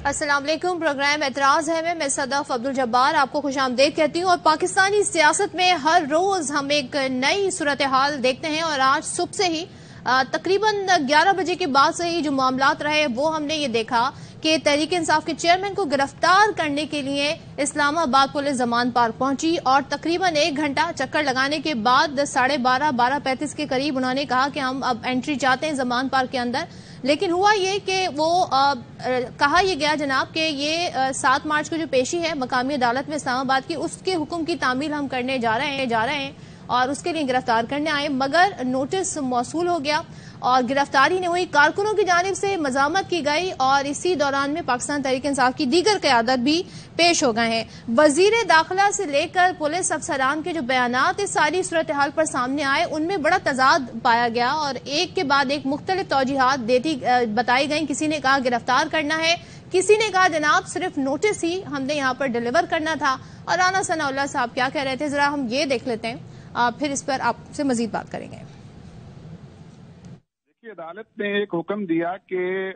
السلام علیکم، پروگرام اعتراض ہے میں صدف عبد الجبار آپ کو خوش آمدید کہتی ہوں. اور پاکستانی سیاست میں ہر روز ہم ایک نئی صورتحال دیکھتے ہیں، اور آج صبح سے ہی تقریباً 11 بجے کے بعد سے ہی جو معاملات رہے وہ ہم نے یہ دیکھا کہ تحریک انصاف کے چیئرمین کو گرفتار کرنے کے لیے اسلام آباد پولیس زمان پارک پہنچی، اور تقریباً 1 گھنٹہ چکر لگانے کے بعد 12:30 کے قریب انہوں نے کہا کہ ہم اب انٹری چاہتے ہیں زمان پارک کے اندر. لیکن ہوا یہ کہ وہ کہا یہ گیا جناب کہ یہ 7 مارچ کو جو پیشی ہے مقامی عدالت میں اسلام آباد کی، اس کے حکم کی تعمیل ہم کرنے جا رہے ہیں اور اس کے لیے گرفتار کرنے آئے، مگر نوٹس موصول ہو گیا اور گرفتاری نہیں ہوئی. کارکنوں کی جانب سے مذمت کی گئی، اور اسی دوران میں پاکستان تحریک انصاف کی دیگر قیادت بھی پیش ہو گئے ہیں. وزیر داخلہ سے لے کر پولیس افسران کے جو بیانات اس ساری صورتحال پر سامنے آئے ان میں بڑا تضاد پایا گیا، اور ایک کے بعد ایک مختلف توجیحات بتائی گئیں. کسی نے کہا گرفتار کرنا ہے، کسی نے کہا جناب صرف نوٹس ہی ہم نے یہاں پر ڈیلیور کرنا تھا. اور رانا ثناء اللہ صاحب کیا کہہ رہے تھے ذرا ہم یہ دیکھ لیتے ہیں، پھر اس پر آپ سے مزید بات کریں گے. دیکھیے، عدالت نے ایک حکم دیا کہ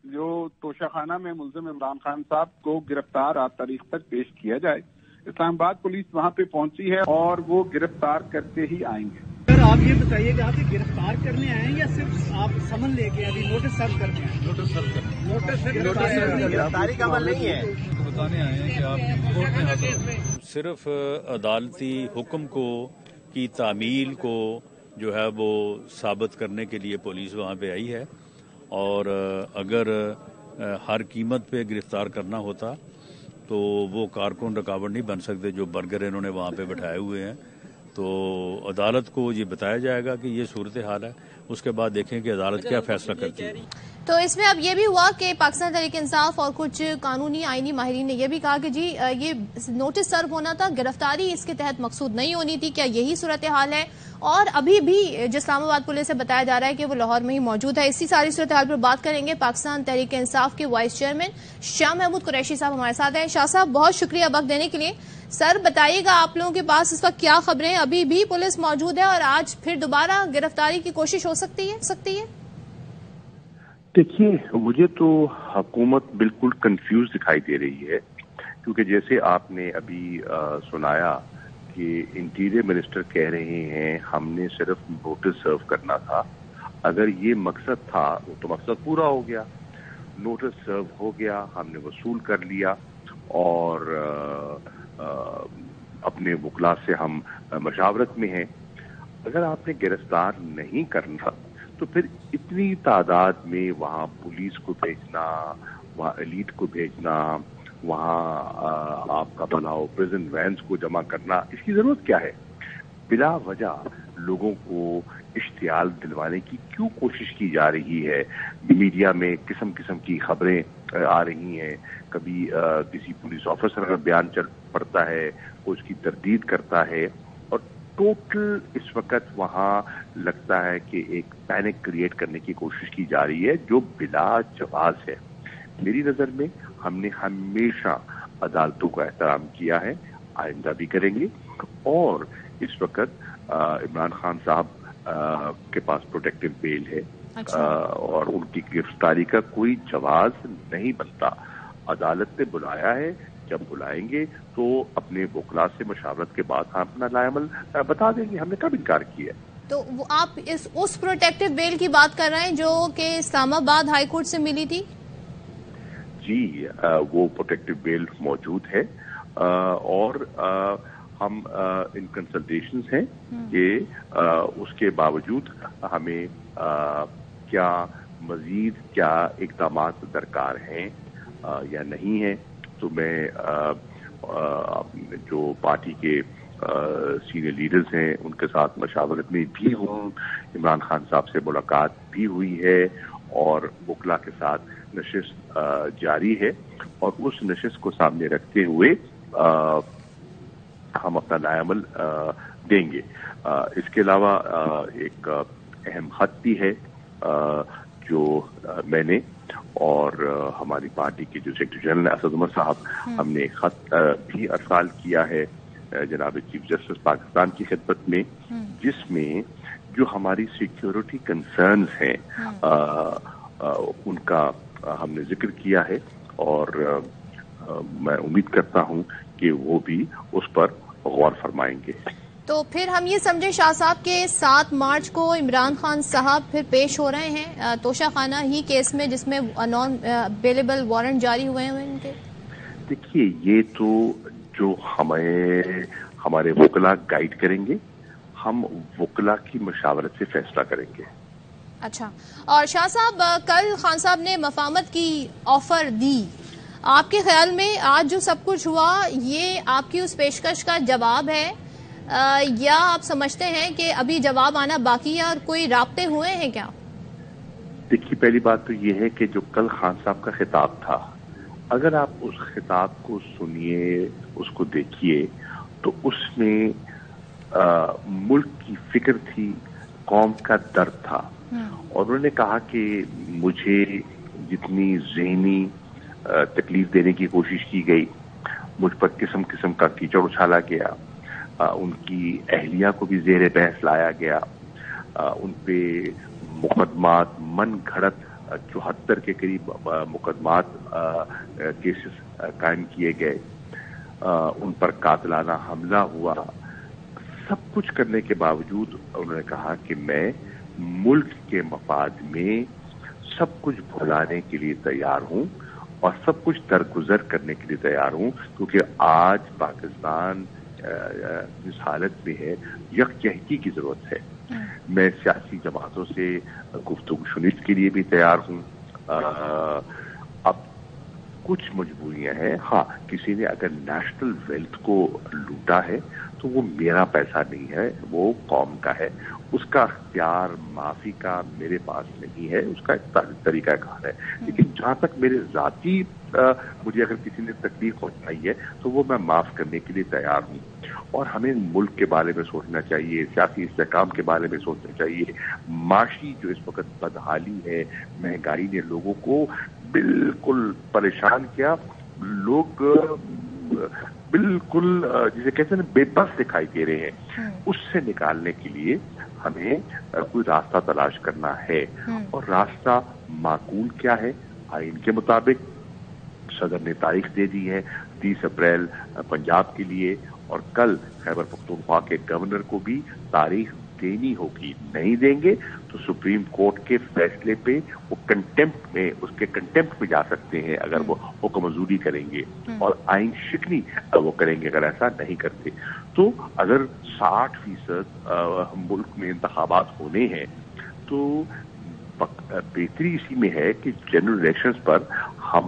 جو توشہ خانہ میں ملزم عمران خان صاحب کو گرفتار 8 تاریخ تک پیش کیا جائے. اسلام آباد پولیس وہاں پہ پہنچی ہے اور وہ گرفتار کرتے ہی آئیں گے. سر آپ یہ بتائیے کہ آپ گرفتار کرنے آئے ہیں یا صرف آپ سمن لے کے ابھی نوٹس سرو کرنے آئے ہیں؟ نوٹس گرفتاری کا عمل نہیں ہے، بتانے آئے ہیں کہ آپ کورٹ میں حاضر. صرف عدالتی حکم کی تعمیل کو جو ہے وہ ثابت کرنے کے لیے پولیس وہاں پہ آئی ہے، اور اگر ہر قیمت پہ گرفتار کرنا ہوتا تو وہ کارکن رکاوٹ نہیں بن سکتے جو برگر انہوں نے وہاں پہ بٹھائے ہوئے ہیں. تو عدالت کو یہ بتایا جائے گا کہ یہ صورتحال ہے، اس کے بعد دیکھیں کہ عدالت کیا فیصلہ کرتی ہے. تو اس میں اب یہ بھی ہوا کہ پاکستان تحریک انصاف اور کچھ قانونی آئینی ماہرین نے یہ بھی کہا کہ جی یہ نوٹس سرو ہونا تھا، گرفتاری اس کے تحت مقصود نہیں ہونی تھی. کیا یہی صورتحال ہے؟ اور ابھی بھی جو اسلام آباد پولیس سے بتایا جا رہا ہے کہ وہ لاہور میں ہی موجود ہے. اسی ساری صورتحال پر بات کریں گے. پاکستان تحریک انصاف کے وائس چیئرمین شاہ محمود قریشی صاحب ہمارے ساتھ ہیں. شاہ صاحب بہت شکریہ وقت دینے کے لیے. سر بتائیے گا آپ لوگوں کے پاس اس وقت کیا خبریں؟ ابھی بھی پولیس موجود ہے اور آج پھر دوبارہ گرفتاری کی کوشش ہو سکتی ہے؟ دیکھیے، مجھے تو حکومت بالکل کنفیوز دکھائی دے رہی ہے، کیونکہ جیسے آپ نے ابھی سنایا کہ انٹیریئر منسٹر کہہ رہے ہیں ہم نے صرف نوٹس سرو کرنا تھا. اگر یہ مقصد تھا تو مقصد پورا ہو گیا، نوٹس سرو ہو گیا، ہم نے وصول کر لیا، اور اپنے وکلا سے ہم مشاورت میں ہیں. اگر آپ نے گرفتار نہیں کرنا تو پھر اتنی تعداد میں وہاں پولیس کو بھیجنا، وہاں ایلیٹ کو بھیجنا، وہاں آپ کا بناؤ پریزن وینس کو جمع کرنا، اس کی ضرورت کیا ہے؟ بلا وجہ لوگوں کو اشتعال دلوانے کی کیوں کوشش کی جا رہی ہے؟ میڈیا میں قسم قسم کی خبریں آ رہی ہیں. کبھی کسی پولیس آفیسر کا بیان چل پڑتا ہے، وہ اس کی تردید کرتا ہے، اور ٹوٹل اس وقت وہاں لگتا ہے کہ ایک پینک کریٹ کرنے کی کوشش کی جا رہی ہے جو بلا جواز ہے. میری نظر میں ہم نے ہمیشہ عدالتوں کا احترام کیا ہے، آئندہ بھی کریں گے. اور اس وقت عمران خان صاحب کے پاس پروٹیکٹیو بیل ہے، اور ان کی گرفتاری کا کوئی جواز نہیں بنتا. عدالت نے بلایا ہے، جب بلائیں گے تو اپنے وکلا سے مشاورت کے بعد ہم اپنا لائے عمل بتا دیں گے. ہم نے کب انکار کیا ہے؟ تو آپ اس پروٹیکٹیو بیل کی بات کر رہے ہیں جو کہ اسلام آباد ہائی کورٹ سے ملی تھی؟ جی، وہ پروٹیکٹیو بیل موجود ہے، اور ہم ان کنسلٹیشنز ہیں کہ اس کے باوجود ہمیں کیا مزید کیا اقدامات درکار ہیں یا نہیں ہیں. تو میں جو پارٹی کے سینئر لیڈرز ہیں ان کے ساتھ مشاورت میں بھی ہوں. عمران خان صاحب سے ملاقات بھی ہوئی ہے، اور وکلا کے ساتھ نشست جاری ہے، اور اس نشست کو سامنے رکھتے ہوئے ہم اپنا نیا عمل دیں گے. اس کے علاوہ ایک اہم خط بھی ہے جو میں نے اور ہماری پارٹی کے جو سیکرٹری جنرل اسد عمر صاحب، ہم نے ایک خط بھی ارسال کیا ہے جناب چیف جسٹس پاکستان کی خدمت میں، جس میں جو ہماری سیکیورٹی کنسرنز ہیں ان کا ہم نے ذکر کیا ہے. اور میں امید کرتا ہوں کہ وہ بھی اس پر غور فرمائیں گے. تو پھر ہم یہ سمجھیں شاہ صاحب کے 7 مارچ کو عمران خان صاحب پھر پیش ہو رہے ہیں توشہ خانہ ہی کیس میں جس میں نان اویلیبل وارنٹ جاری ہوئے ہیں ان کے؟ دیکھیے یہ تو جو ہمارے وکلا گائیڈ کریں گے، ہم وکلا کی مشاورت سے فیصلہ کریں گے. اچھا، اور شاہ صاحب کل خان صاحب نے مفاہمت کی آفر دی، آپ کے خیال میں آج جو سب کچھ ہوا یہ آپ کی اس پیشکش کا جواب ہے یا آپ سمجھتے ہیں کہ ابھی جواب آنا باقی ہے اور کوئی رابطے ہوئے ہیں کیا؟ دیکھیے پہلی بات تو یہ ہے کہ جو کل خان صاحب کا خطاب تھا، اگر آپ اس خطاب کو سنیے، اس کو دیکھیے، تو اس میں ملک کی فکر تھی، قوم کا درد تھا. اور انہوں نے کہا کہ مجھے جتنی ذہنی تکلیف دینے کی کوشش کی گئی، مجھ پر قسم قسم کا کیچڑ اچھالا گیا، ان کی اہلیہ کو بھی زیر بحث لایا گیا، ان پہ مقدمات من گھڑت 74 کے قریب مقدمات کیسز قائم کیے گئے، ان پر قاتلانہ حملہ ہوا. سب کچھ کرنے کے باوجود انہوں نے کہا کہ میں ملک کے مفاد میں سب کچھ بھلانے کے لیے تیار ہوں اور سب کچھ درگزر کرنے کے لیے تیار ہوں، کیونکہ آج پاکستان جس حالت میں ہے یکجہتی کی ضرورت ہے. میں سیاسی جماعتوں سے گفتگو شنید کے لیے بھی تیار ہوں. اب کچھ مجبوریاں ہیں، ہاں کسی نے اگر نیشنل ویلتھ کو لوٹا ہے تو وہ میرا پیسہ نہیں ہے، وہ قوم کا ہے، اس کا اختیار معافی کا میرے پاس نہیں ہے، اس کا ایک طریقہ کار ہے. لیکن جہاں تک میرے ذاتی مجھے اگر کسی نے تکلیف پہنچائی ہے تو وہ میں معاف کرنے کے لیے تیار ہوں. اور ہمیں ملک کے بارے میں سوچنا چاہیے، سیاسی استحکام کے بارے میں سوچنا چاہیے. معاشی جو اس وقت بدحالی ہے، مہنگائی نے لوگوں کو بالکل پریشان کیا، لوگ بالکل جسے کہتے ہیں بے بس دکھائی دے رہے ہیں. اس سے نکالنے کے لیے ہمیں کوئی راستہ تلاش کرنا ہے. اور راستہ معقول کیا ہے؟ آئین کے مطابق صدر نے تاریخ دے دی ہے 30 اپریل پنجاب کے لیے، اور کل خیبر پختونخوا کے گورنر کو بھی تاریخ دینی ہوگی. نہیں دیں گے تو سپریم کورٹ کے فیصلے پہ وہ کنٹمپٹ میں جا سکتے ہیں اگر وہ حکم عزوری کریں گے، اور آئین شکنی وہ کریں گے اگر ایسا نہیں کرتے. تو اگر 60% ملک میں انتخابات ہونے ہیں تو بہتری اسی میں ہے کہ جنرل الیکشنز پر ہم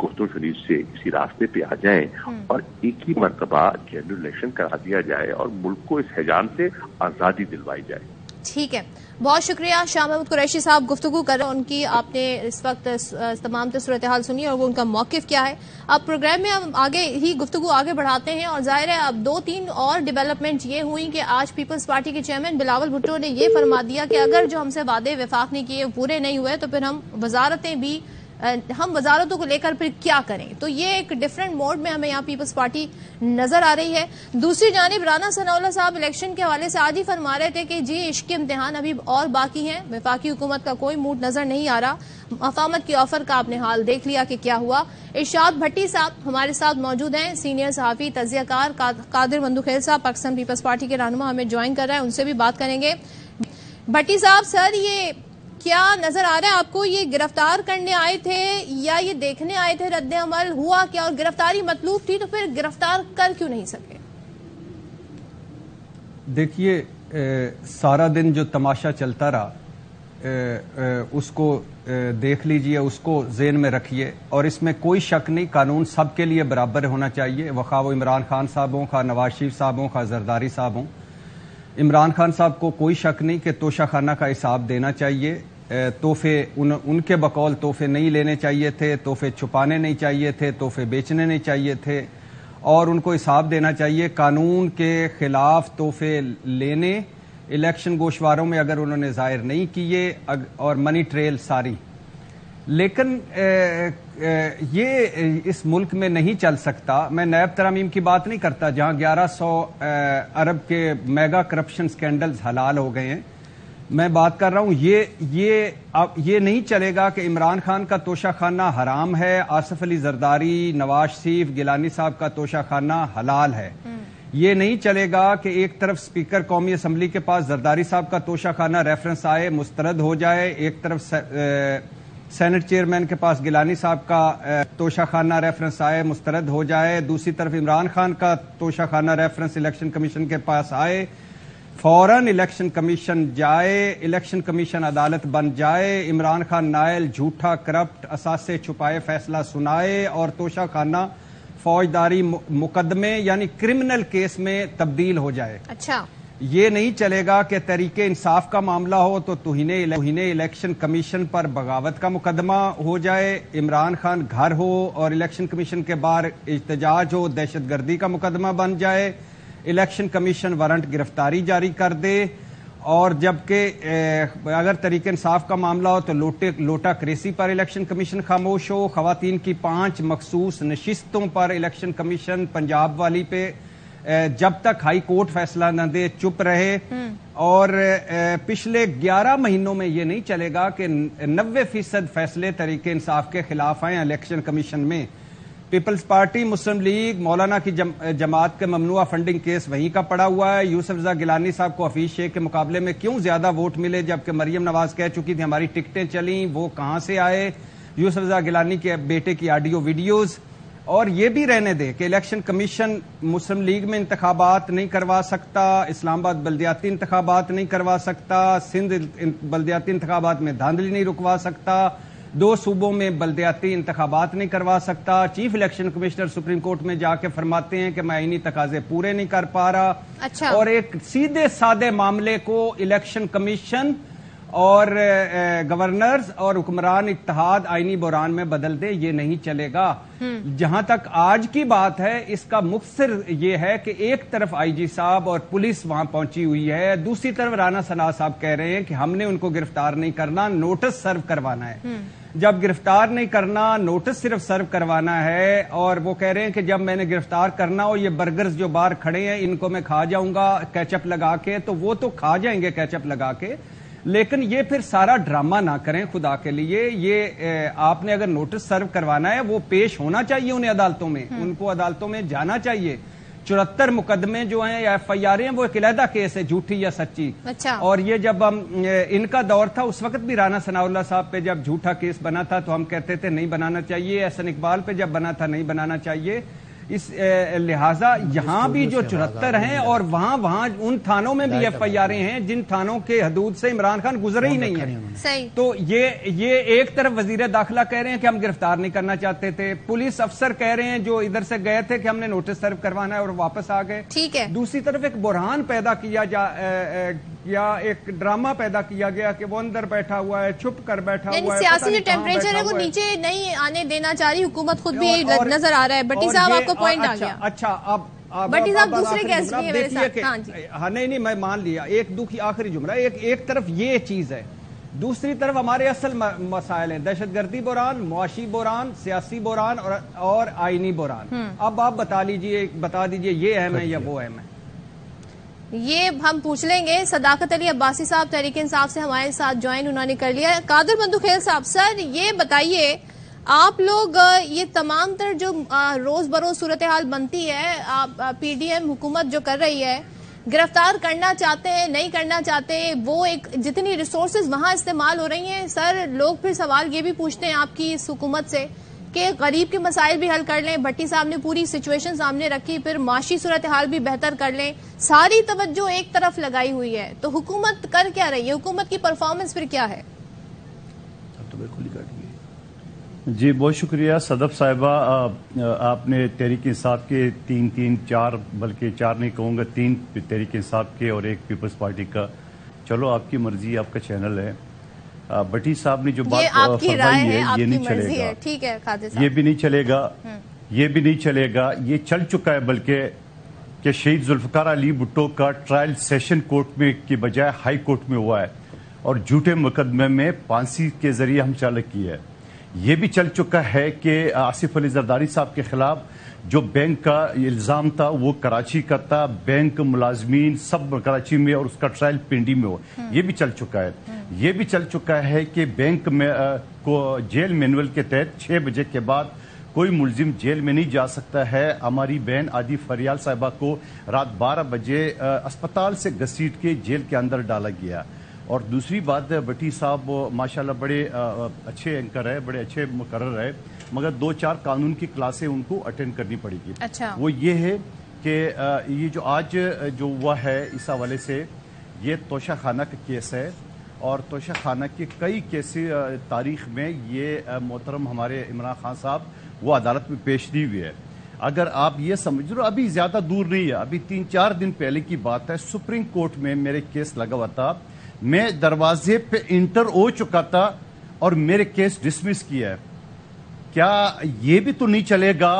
گفتگو شنید سے اسی راستے پہ آ جائیں اور ایک ہی مرتبہ جنرل الیکشن کرا دیا جائے اور ملک کو اس حیجان سے آزادی دلوائی جائے. ٹھیک ہے، بہت شکریہ شاہ محمود قریشی صاحب گفتگو کر رہے ہیں. ان کی آپ نے اس وقت تمام صورتحال سنی اور وہ ان کا موقف کیا ہے. اب پروگرام میں ہم آگے ہی گفتگو آگے بڑھاتے ہیں، اور ظاہر ہے اب 2-3 اور ڈیولپمنٹ یہ ہوئی کہ آج پیپلز پارٹی کے چیئرمین بلاول بھٹو نے یہ فرما دیا کہ اگر جو ہم سے وعدے وفاق نہیں کیے پورے نہیں ہوئے تو پھر ہم وزارتوں کو لے کر پھر کیا کریں. تو یہ ایک ڈیفرنٹ موڈ میں ہمیں یہاں پیپلز پارٹی نظر آ رہی ہے. دوسری جانب رانا ثناء اللہ صاحب الیکشن کے حوالے سے آج ہی فرما رہے تھے کہ جی عشق کے امتحان ابھی اور باقی ہیں، وفاقی حکومت کا کوئی موڈ نظر نہیں آ رہا. مفاہمت کی آفر کا آپ نے حال دیکھ لیا کہ کیا ہوا. ارشاد بھٹی صاحب ہمارے ساتھ موجود ہیں، سینئر صحافی، تجزیہ کار. قادر بندوخیل صاحب پاکستان پیپلز پارٹی کے رہنما ہمیں جوائن کر رہے ہیں، ان سے بھی بات کریں گے. بھٹی صاحب، سر یہ کیا نظر آ رہا ہے آپ کو، یہ گرفتار کرنے آئے تھے یا یہ دیکھنے آئے تھے رد عمل ہوا کیا، اور گرفتاری مطلوب تھی تو پھر گرفتار کر کیوں نہیں سکے؟ دیکھیے سارا دن جو تماشا چلتا رہا اس کو دیکھ لیجئے، اس کو ذہن میں رکھیے، اور اس میں کوئی شک نہیں قانون سب کے لیے برابر ہونا چاہیے، خواہ وہ عمران خان صاحب ہوں، خواہ نواز شریف صاحب ہوں، خواہ زرداری صاحب ہوں. عمران خان صاحب کو کوئی شک نہیں کہ توشہ خانہ کا حساب دینا چاہیے. تحفے ان کے بقول تحفے نہیں لینے چاہیے تھے، تحفے چھپانے نہیں چاہیے تھے، تحفے بیچنے نہیں چاہیے تھے، اور ان کو حساب دینا چاہیے. قانون کے خلاف تحفے لینے الیکشن گوشواروں میں اگر انہوں نے ظاہر نہیں کیے، اور منی ٹریل ساری. لیکن یہ اس ملک میں نہیں چل سکتا. میں نیب ترامیم کی بات نہیں کرتا جہاں 1100 ارب کے میگا کرپشن سکینڈلز حلال ہو گئے ہیں، میں بات کر رہا ہوں یہ نہیں چلے گا کہ عمران خان کا توشہ خانہ حرام ہے، آصف علی زرداری، نواز شریف، گیلانی صاحب کا توشہ خانہ حلال ہے۔ یہ نہیں چلے گا کہ ایک طرف اسپیکر قومی اسمبلی کے پاس زرداری صاحب کا توشہ خانہ ریفرنس آئے مسترد ہو جائے، ایک طرف سینٹ چیئرمین کے پاس گیلانی صاحب کا توشہ خانہ ریفرنس آئے مسترد ہو جائے، دوسری طرف عمران خان کا توشہ خانہ ریفرنس الیکشن کمیشن کے پاس آئے، فوراً الیکشن کمیشن جائے، الیکشن کمیشن عدالت بن جائے، عمران خان نائل، جھوٹا، کرپٹ، اثاثے چھپائے فیصلہ سنائے اور توشہ خانہ فوجداری مقدمے یعنی کرمنل کیس میں تبدیل ہو جائے۔ اچھا، یہ نہیں چلے گا کہ تحریک انصاف کا معاملہ ہو تو توہین الیکشن کمیشن پر بغاوت کا مقدمہ ہو جائے، عمران خان گھر ہو اور الیکشن کمیشن کے باہر احتجاج ہو دہشت گردی کا مقدمہ بن جائے، الیکشن کمیشن وارنٹ گرفتاری جاری کر دے، اور جبکہ اگر تحریک انصاف کا معاملہ ہو تو لوٹا کریسی پر الیکشن کمیشن خاموش ہو، خواتین کی 5 مخصوص نشستوں پر الیکشن کمیشن پنجاب والی پہ جب تک ہائی کورٹ فیصلہ نہ دے چپ رہے، اور پچھلے 11 مہینوں میں یہ نہیں چلے گا کہ 90% فیصلے تحریک انصاف کے خلاف آئیں الیکشن کمیشن میں۔ پیپلز پارٹی، مسلم لیگ، مولانا کی جماعت کے ممنوعہ فنڈنگ کیس وہیں کا پڑا ہوا ہے۔ یوسف رضا گیلانی صاحب کو حفیظ شیخ کے مقابلے میں کیوں زیادہ ووٹ ملے جبکہ مریم نواز کہہ چکی تھی ہماری ٹکٹیں چلیں، وہ کہاں سے آئے؟ یوسف رضا گیلانی کے بیٹے کی آڈیو ویڈیوز۔ اور یہ بھی رہنے دے کہ الیکشن کمیشن مسلم لیگ میں انتخابات نہیں کروا سکتا، اسلام آباد بلدیاتی انتخابات نہیں کروا سکتا، سندھ بلدیاتی انتخابات میں دھاندلی نہیں رکوا سکتا، 2 صوبوں میں بلدیاتی انتخابات نہیں کروا سکتا۔ Chief election commissioner supreme court میں جا کے فرماتے ہیں کہ میں آئینی تقاضے پورے نہیں کر پا رہا۔ اچھا، اور ایک سیدھے سادے معاملے کو الیکشن کمیشن اور گورنرز اور حکمران اتحاد آئینی بحران میں بدل دے، یہ نہیں چلے گا۔ جہاں تک آج کی بات ہے اس کا مختصر یہ ہے کہ ایک طرف آئی جی صاحب اور پولیس وہاں پہنچی ہوئی ہے، دوسری طرف رانا ثناء صاحب کہہ رہے ہیں کہ ہم نے ان کو گرفتار نہیں کرنا، نوٹس سرو کروانا ہے۔ جب گرفتار نہیں کرنا، نوٹس صرف سرو کروانا ہے، اور وہ کہہ رہے ہیں کہ جب میں نے گرفتار کرنا ہو یہ برگرز جو باہر کھڑے ہیں ان کو میں کھا جاؤں گا کیچپ لگا کے، تو وہ تو کھا جائیں گے کیچپ لگا کے، لیکن یہ پھر سارا ڈرامہ نہ کریں خدا کے لیے۔ یہ آپ نے اگر نوٹس سرو کروانا ہے وہ پیش ہونا چاہیے انہیں عدالتوں میں، ان کو عدالتوں میں جانا چاہیے۔ 74 مقدمے جو ہیں یا ایف آئی آر ہیں وہ ایک علیحدہ کیس ہے، جھوٹی یا سچی۔ اچھا، اور یہ جب ان کا دور تھا اس وقت بھی رانا ثناء اللہ صاحب پہ جب جھوٹا کیس بنا تھا تو ہم کہتے تھے نہیں بنانا چاہیے، احسن اقبال پہ جب بنا تھا نہیں بنانا چاہیے۔ اس لہٰذا یہاں بھی جو 74 ہیں اور وہاں ان تھانوں میں بھی ایف آئی آریں ہیں جن تھانوں کے حدود سے عمران خان گزرے ہی نہیں ہے۔ تو یہ ایک طرف وزیر داخلہ کہہ رہے ہیں کہ ہم گرفتار نہیں کرنا چاہتے تھے، پولیس افسر کہہ رہے ہیں جو ادھر سے گئے تھے کہ ہم نے نوٹس سرو کروانا ہے اور واپس آ گئے۔ ٹھیک ہے، دوسری طرف ایک بحران پیدا کیا یا ایک ڈرامہ پیدا کیا گیا کہ وہ اندر بیٹھا ہوا ہے، چھپ کر بیٹھا ہوا ہے، سیاسی جو ٹیمپریچر ہے وہ نیچے نہیں آنے دینا چاہ رہی حکومت، خود بھی نظر آ رہا ہے۔ بٹی صاحب آپ کو پوائنٹ آ گیا۔ اچھا، اب بٹی صاحب دوسرے گیسٹ بھی ہیں میرے ساتھ۔ ہاں نہیں میں مان لیا، ایک آخری جملہ، ایک طرف یہ چیز ہے، دوسری طرف ہمارے اصل مسائل ہیں، دہشت گردی بحران، معاشی بحران، سیاسی بحران اور آئینی بحران۔ اب آپ بتا دیجئے یہ اہم ہے یا وہ اہم ہے؟ یہ ہم پوچھ لیں گے۔ صداقت علی عباسی صاحب تحریک انصاف سے ہمارے ساتھ جوائن انہوں نے کر لیا۔ قادر بندو خیل صاحب، سر یہ بتائیے آپ لوگ یہ تمام تر جو روز بروز صورتحال بنتی ہے، پی ڈی ایم حکومت جو کر رہی ہے، گرفتار کرنا چاہتے ہیں نہیں کرنا چاہتے، وہ ایک جتنی ریسورسز وہاں استعمال ہو رہی ہیں، سر لوگ پھر سوال یہ بھی پوچھتے ہیں آپ کی اس حکومت سے کہ غریب کے مسائل بھی حل کر لیں۔ بھٹی صاحب نے پوری سچویشن سامنے رکھی، پھر معاشی صورتحال بھی بہتر کر لیں، ساری توجہ ایک طرف لگائی ہوئی ہے، تو حکومت کر کیا رہی ہے؟ حکومت کی پرفارمنس پھر کیا ہے؟ جی بہت شکریہ صدف صاحبہ، آپ نے تحریک انصاف کے 4 بلکہ 4 نہیں کہوں گا 3 تحریک انصاف کے اور 1 پیپلز پارٹی کا، چلو آپ کی مرضی، آپ کا چینل ہے۔ بٹی صاحب نے جو بات فرمائی ہے یہ نہیں چلے گا، ٹھیک ہے، یہ بھی نہیں چلے گا، یہ بھی نہیں چلے گا، یہ چل چکا ہے بلکہ کہ شہید ذوالفقار علی بھٹو کا ٹرائل سیشن کورٹ میں کی بجائے ہائی کورٹ میں ہوا ہے اور جھوٹے مقدمے میں پھانسی کے ذریعے ہم چالک کی ہے۔ یہ بھی چل چکا ہے کہ آصف علی زرداری صاحب کے خلاف جو بینک کا الزام تھا وہ کراچی کا تھا، بینک ملازمین سب کراچی میں اور اس کا ٹرائل پنڈی میں ہو، یہ بھی چل چکا ہے۔ یہ بھی چل چکا ہے کہ بینک میں کو جیل مینول کے تحت 6 بجے کے بعد کوئی ملزم جیل میں نہیں جا سکتا ہے۔ ہماری بہن عادی فریال صاحبہ کو رات 12 بجے اسپتال سے گھسیٹ کے جیل کے اندر ڈالا گیا۔ اور دوسری بات، بٹی صاحب ماشاءاللہ بڑے اچھے اینکر ہے، بڑے اچھے مقرر ہے، مگر 2-4 قانون کی کلاسیں ان کو اٹینڈ کرنی پڑے گی۔ اچھا، وہ یہ ہے کہ یہ جو آج جو ہوا ہے اس حوالے سے، یہ توشہ خانہ کا کیس ہے، اور توشہ خانہ کے کئی کیسے تاریخ میں یہ محترم ہمارے عمران خان صاحب وہ عدالت میں پیش نہیں ہوئے ہے۔ اگر آپ یہ سمجھ رہے، ابھی زیادہ دور نہیں ہے، ابھی 3-4 دن پہلے کی بات ہے، سپریم کورٹ میں میرے کیس لگا ہوا تھا، میں دروازے پہ انٹر ہو چکا تھا اور میرے کیس ڈسمس کیا ہے۔ کیا یہ بھی تو نہیں چلے گا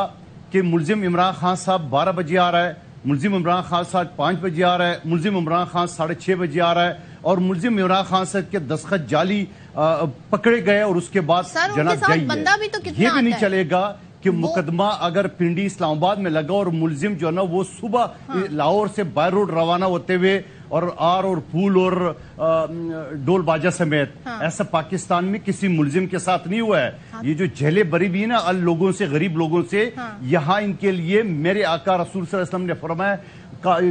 کہ ملزم عمران خان صاحب 12 بجے آ رہا ہے، ملزم عمران خان صاحب 5 بجے آ رہا ہے، ملزم عمران خان 6:30 بجے آ رہا ہے، اور ملزم عمران خان صاحب کے دستخط جعلی پکڑے گئے اور اس کے بعد جناب جائی ہے۔ یہ بھی نہیں چلے گا کہ مقدمہ اگر پنڈی اسلام آباد میں لگا اور ملزم جو ہے نا وہ صبح لاہور سے بائی روڈ روانہ ہوتے ہوئے اور آر اور پھول اور ڈول باجا سمیت، ایسا پاکستان میں کسی ملزم کے ساتھ نہیں ہوا ہے۔ یہ جو جھیلے بری بھی نا لوگوں سے، غریب لوگوں سے، یہاں ان کے لیے میرے آقا رسول صلی اللہ علیہ وسلم نے فرمایا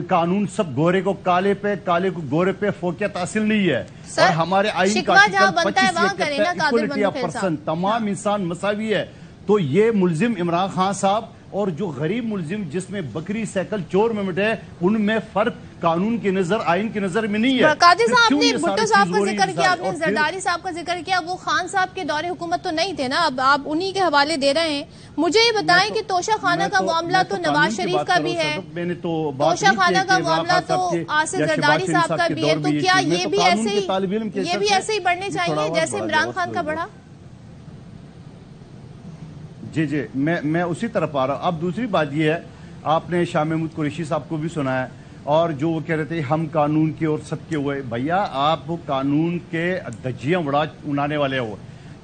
قانون سب گورے کو کالے پہ، کالے کو گورے پہ فوقیت حاصل نہیں ہے، اور ہمارے آئین کا آرٹیکل 25 یہ کہتا ہے ایکوالٹی آف پرسن، تمام انسان مساوی ہے۔ تو یہ ملزم عمران خان صاحب اور جو غریب ملزم جس میں بکری سیکل چور میں مٹے، ان میں فرق قانون کی نظر، آئین کی نظر میں نہیں ہے۔ قادر صاحب نے بھٹو صاحب کا ذکر کیا، آپ نے زرداری صاحب کا ذکر کیا، وہ خان صاحب کے دور حکومت تو نہیں تھے نا، اب آپ انہی کے حوالے دے رہے ہیں۔ مجھے یہ بتائیں کہ توشہ خانہ کا معاملہ تو نواز شریف کا بھی ہے، توشہ خانہ کا معاملہ تو آصف زرداری صاحب کا بھی ہے، تو کیا یہ بھی ایسے ہی بڑھنے چاہیے جیسے عمران خان کا بڑھا؟ جی میں اسی طرف آ رہا ہوں۔ اب دوسری بات یہ ہے، آپ نے شاہ محمود قریشی صاحب کو بھی سنا ہے، اور جو وہ کہہ رہے تھے ہم قانون کے اور سب کے ہوئے، بھیا آپ قانون کے دھجیاں اڑانے والے ہو۔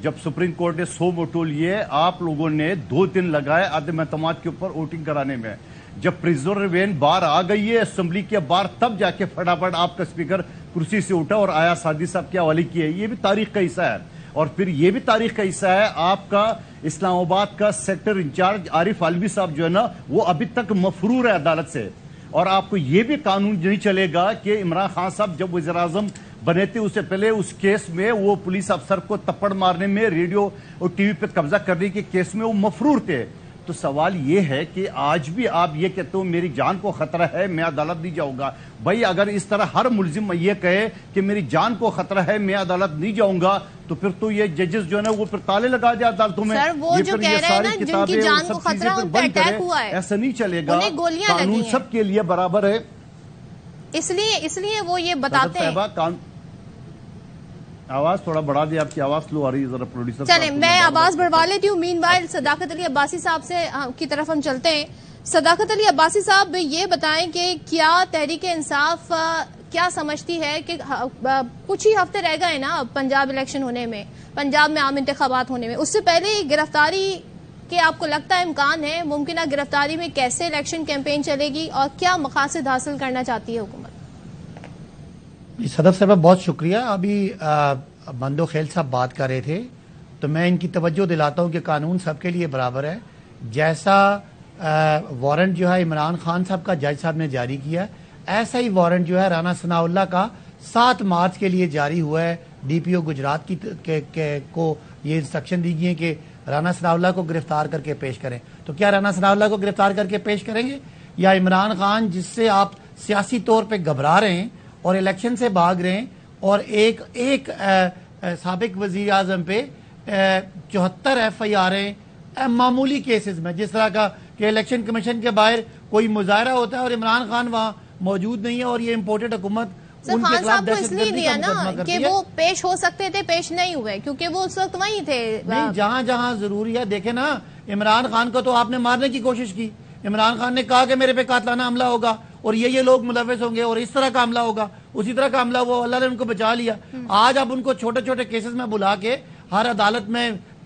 جب سپریم کورٹ نے 100 ووٹوں لیے، آپ لوگوں نے 2 دن لگائے عدم اعتماد کے اوپر ووٹنگ کرانے میں۔ جب پریزنر وین باہر آ گئی ہے اسمبلی کے باہر، تب جا کے فٹافٹ آپ کا اسپیکر کرسی سے اٹھا اور آیا سعدی صاحب کے حوالے کیا۔ یہ بھی تاریخ کا حصہ ہے، اور پھر یہ بھی تاریخ کا حصہ ہے آپ کا اسلام آباد کا سیکٹر انچارج عارف علوی صاحب جو ہے نا، وہ ابھی تک مفرور ہے عدالت سے۔ اور آپ کو یہ بھی قانون نہیں چلے گا کہ عمران خان صاحب جب وزیر اعظم بنے تھے اس سے پہلے اس کیس میں وہ پولیس افسر کو تپڑ مارنے میں، ریڈیو اور ٹی وی پہ قبضہ کرنے کے کیس میں وہ مفرور تھے۔ تو سوال یہ ہے کہ آج بھی آپ یہ کہتے ہو میری جان کو خطرہ ہے، میں عدالت نہیں جاؤں گا۔ بھائی اگر اس طرح ہر ملزم یہ کہے کہ میری جان کو خطرہ ہے، میں عدالت نہیں جاؤں گا، تو پھر تو یہ ججز جو ہے نا وہ پھر تالے لگا دیا عدالتوں میں۔ سر وہ جو کہہ رہے ہیں نا جن کی جان کو خطرہ ان پہ اٹیک ہوا ہے، ایسا نہیں چلے گا، گولیاں لگی قانون ہیں، سب کے لیے برابر ہے۔ اس لیے وہ یہ بتاتے ہیں۔ آواز تھوڑا بڑھا دیا، آپ کی آواز سلو آ رہی ہے، ذرا پروڈیوسر۔ چلیں میں آواز بڑھوا لیتی ہوں۔ مین وائل صداقت علی عباسی صاحب سے کی طرف ہم چلتے ہیں۔ صداقت علی عباسی صاحب یہ بتائیں کہ کیا تحریک انصاف کیا سمجھتی ہے کہ کچھ ہی ہفتے رہ گئے نا پنجاب الیکشن ہونے میں، پنجاب میں عام انتخابات ہونے میں، اس سے پہلے گرفتاری کے آپ کو لگتا ہے امکان ہے؟ ممکنہ گرفتاری میں کیسے الیکشن کیمپین چلے گی اور کیا مقاصد حاصل کرنا چاہتی ہے حکومت؟ صدف صاحبہ بہت شکریہ۔ ابھی مندو خیل صاحب بات کر رہے تھے تو میں ان کی توجہ دلاتا ہوں کہ قانون سب کے لیے برابر ہے۔ جیسا وارنٹ جو ہے عمران خان صاحب کا جج صاحب نے جاری کیا، ایسا ہی وارنٹ جو ہے رانا ثناء اللہ کا 7 مارچ کے لیے جاری ہوا ہے۔ ڈی پی او گجرات کو یہ انسٹرکشن دی گئی ہے کہ رانا ثناء اللہ کو گرفتار کر کے پیش کریں۔ تو کیا رانا ثناء اللہ کو گرفتار کر کے پیش کریں گے، یا عمران خان جس سے آپ سیاسی طور پہ گھبرا رہے ہیں اور الیکشن سے بھاگ رہے ہیں، اور ایک سابق وزیر اعظم پہ 74 FIR معمولی کیسز میں، جس طرح کا کہ الیکشن کمیشن کے باہر کوئی مظاہرہ ہوتا ہے اور عمران خان وہاں موجود نہیں ہے، اور یہ امپورٹڈ حکومت ان کے خلاف دہشت گردی کا مقدمہ کرتی ہے کہ وہ پیش ہو سکتے تھے، پیش نہیں ہوئے کیونکہ وہ اس وقت وہیں تھے۔ نہیں، جہاں جہاں ضروری ہے، دیکھیں نا عمران خان کو تو آپ نے مارنے کی کوشش کی، عمران خان نے کہا کہ میرے پہ قاتلانہ حملہ ہوگا اور یہ لوگ ملوث ہوں گے اور اس طرح کا حملہ ہوگا، اسی طرح کا حملہ وہ اللہ نے ان کو بچا لیا۔ آج اب ان کو چھوٹے چھوٹے کیسز میں بلا کے ہر عدالت میں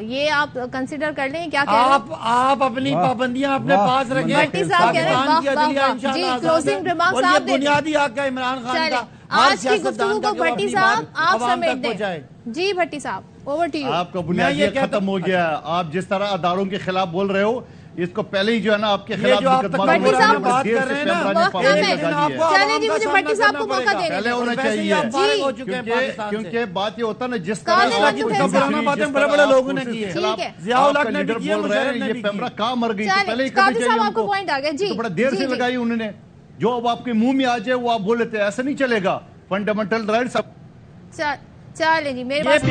یہ آپ کنسیڈر کر لیں کیا آپ اپنی پابندیاں اپنے پاس رکھیں. بھٹی صاحب کہہ رہے ہیں جی کلوزنگ ریمارکس آپ دیں. بنیادی حق ہے عمران خان کا. آج کی گفتگو کو بھٹی صاحب آپ سمیٹ دیں. جی بھٹی صاحب اوور ٹو یو. آپ کا بنیادی حق ختم ہو گیا ہے. آپ جس طرح اداروں کے خلاف بول رہے ہو اس کو پہلے ہی جو ہے نا آپ کے خلاف بھٹی صاحب بات کر رہے ہیں نا چلیں جی مجھے بھٹی صاحب کو موقع دیں. پہلے ہونا چاہیے کیونکہ بات یہ ہوتا ہے نا جس طرح بڑے بڑے لوگوں نے کی ہے. ضیاء الحق نے لیڈر بول رہے ہیں یہ پیمرا کہاں مر گئی تو پہلے ہی کرنی چاہیے ان کو. بڑا دیر سے لگائی انہوں نے. جو اب آپ کے منہ میں آ جائے وہ آپ بول لیتے ہیں. ایسا نہیں چلے گا. Fundamental rights. چلیں جی میرے پاس